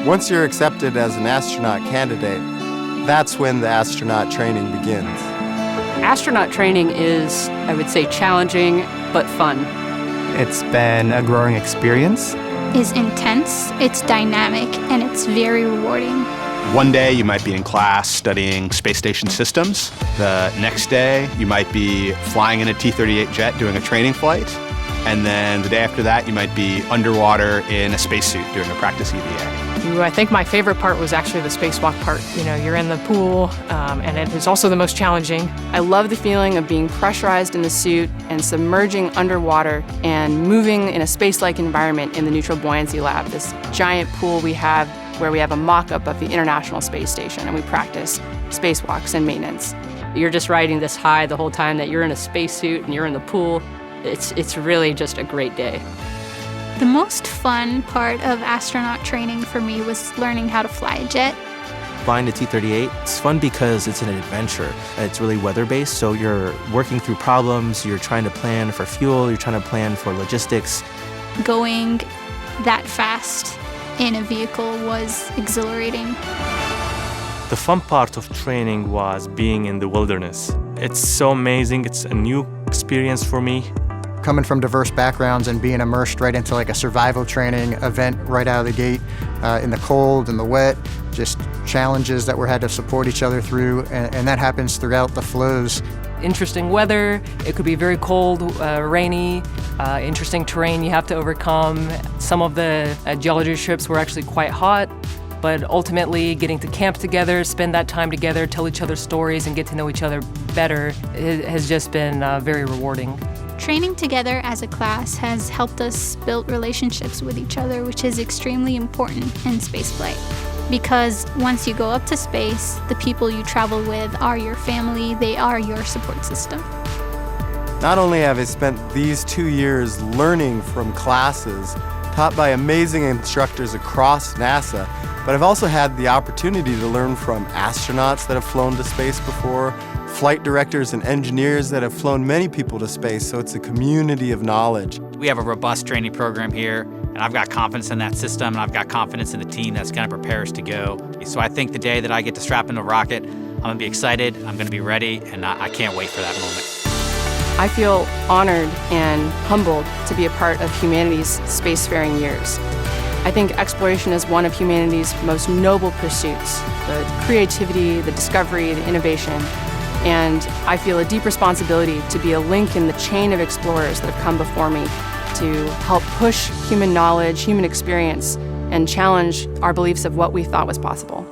Once you're accepted as an astronaut candidate, that's when the astronaut training begins. Astronaut training is, I would say, challenging but fun. It's been a growing experience. It's intense, it's dynamic, and it's very rewarding. One day you might be in class studying space station systems. The next day you might be flying in a T-38 jet doing a training flight. And then the day after that you might be underwater in a spacesuit doing a practice EVA. I think my favorite part was actually the spacewalk part. You know, you're in the pool, and it is also the most challenging. I love the feeling of being pressurized in the suit and submerging underwater and moving in a space-like environment in the Neutral Buoyancy Lab, this giant pool we have where we have a mock-up of the International Space Station and we practice spacewalks and maintenance. You're just riding this high the whole time that you're in a spacesuit and you're in the pool. It's really just a great day. The most fun part of astronaut training for me was learning how to fly a jet. Flying the T-38, it's fun because it's an adventure. It's really weather-based, so you're working through problems, you're trying to plan for fuel, you're trying to plan for logistics. Going that fast in a vehicle was exhilarating. The fun part of training was being in the wilderness. It's so amazing, it's a new experience for me. Coming from diverse backgrounds and being immersed right into like a survival training event right out of the gate, in the cold and the wet, just challenges that we had to support each other through, and that happens throughout the flows. Interesting weather, it could be very cold, rainy, interesting terrain you have to overcome. Some of the geology trips were actually quite hot, but ultimately getting to camp together, spend that time together, tell each other stories and get to know each other better has just been very rewarding. Training together as a class has helped us build relationships with each other, which is extremely important in spaceflight. Because once you go up to space, the people you travel with are your family, they are your support system. Not only have I spent these 2 years learning from classes taught by amazing instructors across NASA, but I've also had the opportunity to learn from astronauts that have flown to space before, flight directors and engineers that have flown many people to space, so it's a community of knowledge. We have a robust training program here, and I've got confidence in that system, and I've got confidence in the team that's going to prepare us to go. So I think the day that I get to strap into a rocket, I'm going to be excited, I'm going to be ready, and I can't wait for that moment. I feel honored and humbled to be a part of humanity's spacefaring years. I think exploration is one of humanity's most noble pursuits, the creativity, the discovery, the innovation. And I feel a deep responsibility to be a link in the chain of explorers that have come before me to help push human knowledge, human experience, and challenge our beliefs of what we thought was possible.